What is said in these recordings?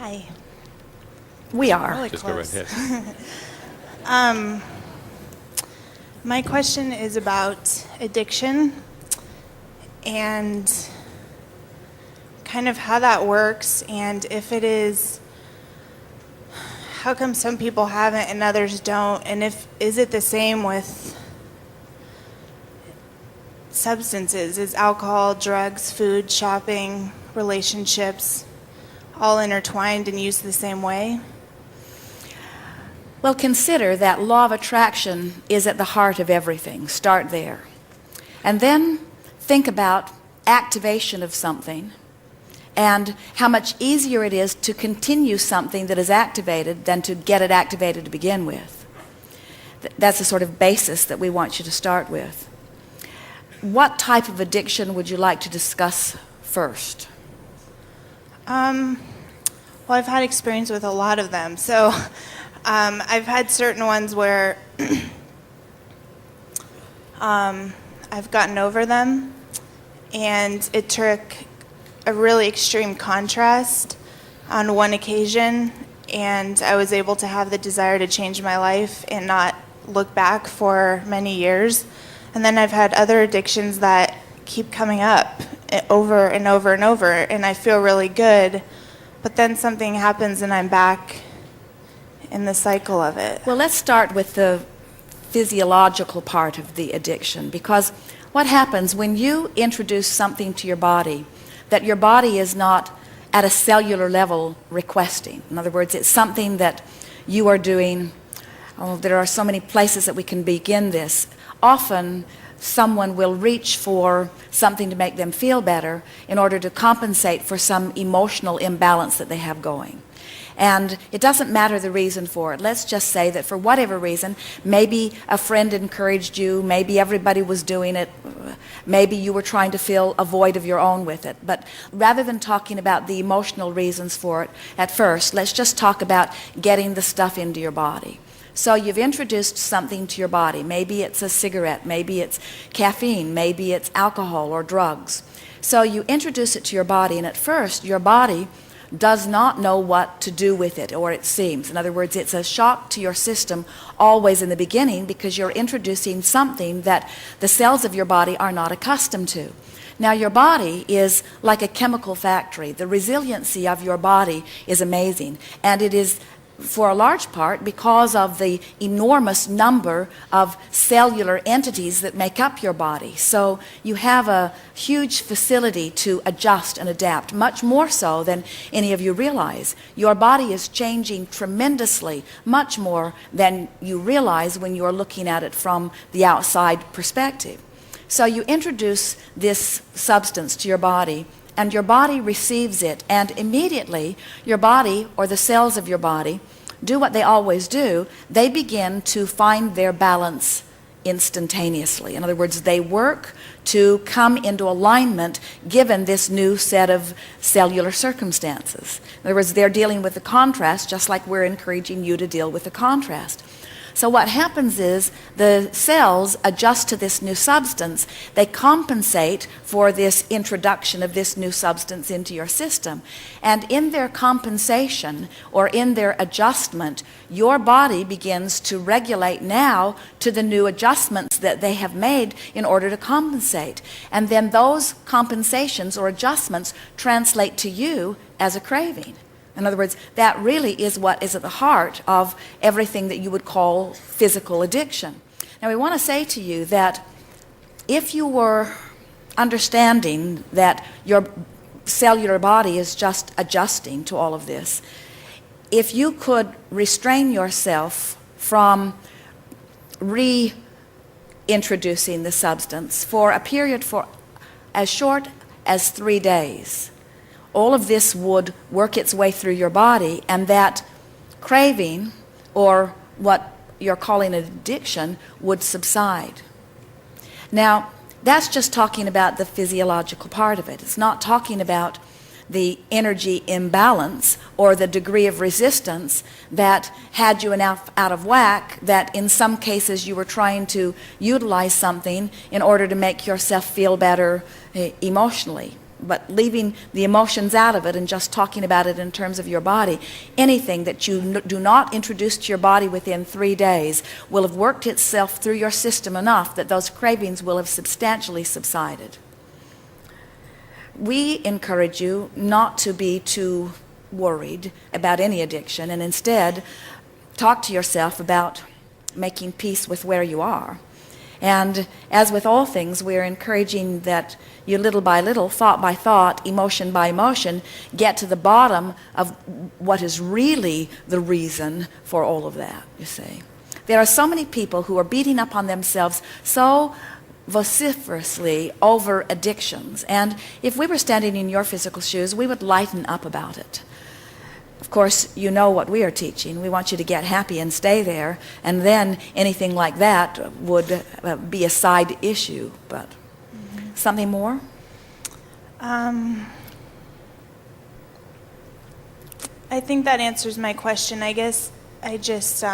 Hi. We are. Really Just go right close. ahead. My question is about addiction and kind of how that works, and if it is, how come some people have it and others don't, and is it the same with substances? Is alcohol, drugs, food, shopping, relationships all intertwined and used the same way? Well, consider that law of attraction is at the heart of everything. Start there. And then think about activation of something and how much easier it is to continue something that is activated than to get it activated to begin with. That's the sort of basis that we want you to start with. What type of addiction would you like to discuss first? Well, I've had experience with a lot of them. So I've had certain ones where I've gotten over them, and it took a really extreme contrast on one occasion, and I was able to have the desire to change my life and not look back for many years. And then I've had other addictions that keep coming up over and over and over, and I feel really good, but then something happens and I'm back in the cycle of it. Well, let's start with the physiological part of the addiction, because what happens when you introduce something to your body that your body is not at a cellular level requesting? In other words, it's something that you are doing. Oh, there are so many places that we can begin this. Often someone will reach for something to make them feel better in order to compensate for some emotional imbalance that they have going. And it doesn't matter the reason for it. Let's just say that for whatever reason, maybe a friend encouraged you, maybe everybody was doing it, maybe you were trying to fill a void of your own with it. But rather than talking about the emotional reasons for it at first, let's just talk about getting the stuff into your body. So you've introduced something to your body. Maybe it's a cigarette, maybe it's caffeine, maybe it's alcohol or drugs. So you introduce it to your body, and at first your body does not know what to do with it, or it seems. In other words, it's a shock to your system always in the beginning, because you're introducing something that the cells of your body are not accustomed to. Now, your body is like a chemical factory. The resiliency of your body is amazing, and it is for a large part because of the enormous number of cellular entities that make up your body. So you have a huge facility to adjust and adapt, much more so than any of you realize. Your body is changing tremendously, much more than you realize when you're looking at it from the outside perspective. So you introduce this substance to your body, and your body receives it, and immediately your body, or the cells of your body, do what they always do. They begin to find their balance instantaneously. In other words, they work to come into alignment given this new set of cellular circumstances. In other words, they're dealing with the contrast just like we're encouraging you to deal with the contrast. So what happens is the cells adjust to this new substance. They compensate for this introduction of this new substance into your system. And in their compensation, or in their adjustment, your body begins to regulate now to the new adjustments that they have made in order to compensate. And then those compensations or adjustments translate to you as a craving. In other words, that really is what is at the heart of everything that you would call physical addiction. Now, we want to say to you that if you were understanding that your cellular body is just adjusting to all of this, if you could restrain yourself from reintroducing the substance for a period for as short as 3 days, all of this would work its way through your body, and that craving, or what you're calling an addiction, would subside. Now, that's just talking about the physiological part of it. It's not talking about the energy imbalance or the degree of resistance that had you enough out of whack that in some cases you were trying to utilize something in order to make yourself feel better emotionally. but leaving the emotions out of it and just talking about it in terms of your body, anything that you do not introduce to your body within 3 days will have worked itself through your system enough that those cravings will have substantially subsided. We encourage you not to be too worried about any addiction, and instead talk to yourself about making peace with where you are. And as with all things, we're encouraging that you little by little, thought by thought, emotion by emotion, get to the bottom of what is really the reason for all of that, you see. There are so many people who are beating up on themselves so vociferously over addictions. And if we were standing in your physical shoes, we would lighten up about it. Of course, you know what we are teaching. We want you to get happy and stay there, and then anything like that would be a side issue. But something more? I think that answers my question. I guess I just,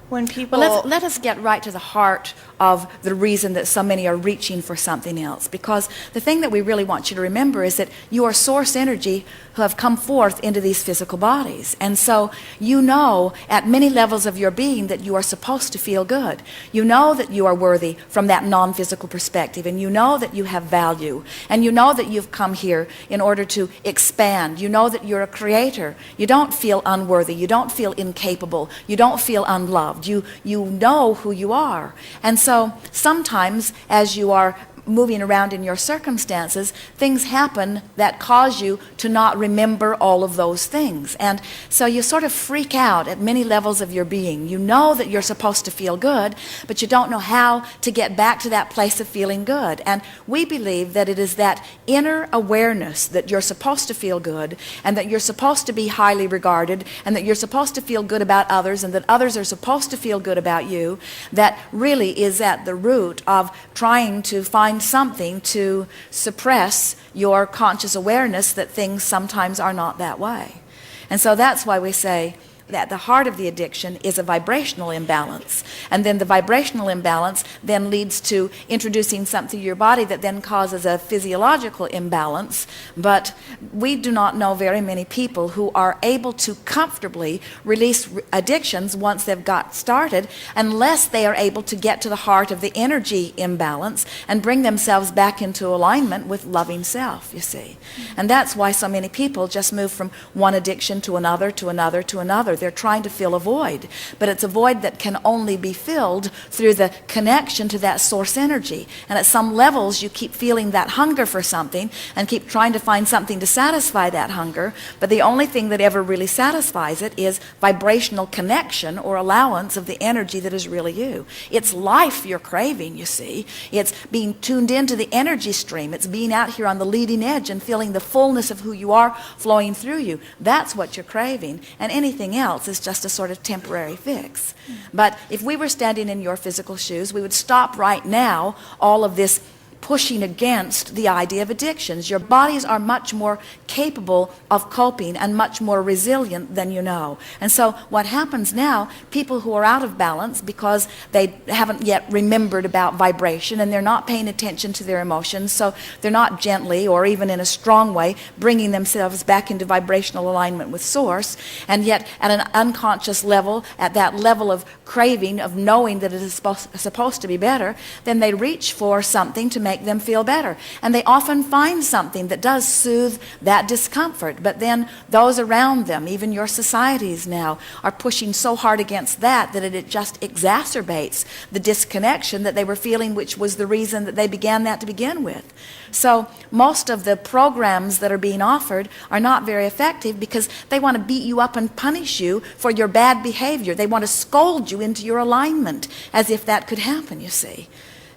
when people... Well, let us get right to the heart of the reason that so many are reaching for something else. Because the thing that we really want you to remember is that you are source energy who have come forth into these physical bodies. And so you know at many levels of your being that you are supposed to feel good. You know that you are worthy from that non-physical perspective. And you know that you have value. And you know that you've come here in order to expand. You know that you're a creator. You don't feel unworthy. You don't feel incapable. You don't feel unloved. You know who you are. And so sometimes as you are moving around in your circumstances, things happen that cause you to not remember all of those things. And so you sort of freak out at many levels of your being. You know that you're supposed to feel good, but you don't know how to get back to that place of feeling good. And we believe that it is that inner awareness that you're supposed to feel good, and that you're supposed to be highly regarded, and that you're supposed to feel good about others, and that others are supposed to feel good about you, that really is at the root of trying to find something to suppress your conscious awareness that things sometimes are not that way. And so that's why we say that the heart of the addiction is a vibrational imbalance. And then the vibrational imbalance then leads to introducing something to your body that then causes a physiological imbalance. But we do not know very many people who are able to comfortably release addictions once they've got started, unless they are able to get to the heart of the energy imbalance and bring themselves back into alignment with loving self, you see. And that's why so many people just move from one addiction to another, to another, to another. They're trying to fill a void, but it's a void that can only be filled through the connection to that source energy. And at some levels you keep feeling that hunger for something and keep trying to find something to satisfy that hunger, but the only thing that ever really satisfies it is vibrational connection or allowance of the energy that is really you. It's life you're craving, you see. It's being tuned into the energy stream. It's being out here on the leading edge and feeling the fullness of who you are flowing through you. That's what you're craving, and anything else is just a sort of temporary fix. But if we were standing in your physical shoes, we would stop right now all of this pushing against the idea of addictions. Your bodies are much more capable of coping and much more resilient than you know. And so what happens now, people who are out of balance because they haven't yet remembered about vibration and they're not paying attention to their emotions, so they're not gently or even in a strong way bringing themselves back into vibrational alignment with source, and yet at an unconscious level, at that level of craving, of knowing that it is supposed to be better, then they reach for something to make them feel better. And they often find something that does soothe that discomfort. But then those around them, even your societies now, are pushing so hard against that it just exacerbates the disconnection that they were feeling, which was the reason that they began that to begin with. So most of the programs that are being offered are not very effective because they want to beat you up and punish you for your bad behavior. They want to scold you into your alignment, as if that could happen, you see.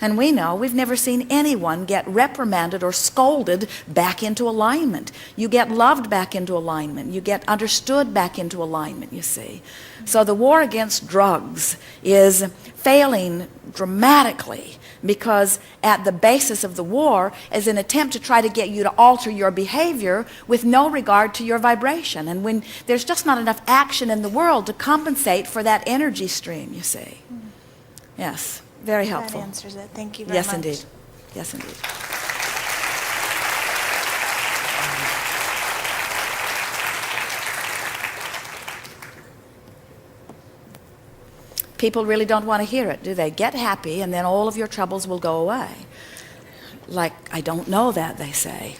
And we know we've never seen anyone get reprimanded or scolded back into alignment. You get loved back into alignment. You get understood back into alignment, you see. So the war against drugs is failing dramatically because at the basis of the war is an attempt to try to get you to alter your behavior with no regard to your vibration. And when there's just not enough action in the world to compensate for that energy stream, you see. Yes. Very helpful. That answers it. Thank you very much. Yes, indeed. Yes, indeed. People really don't want to hear it, do they? Get happy, and then all of your troubles will go away. Like, I don't know that, they say.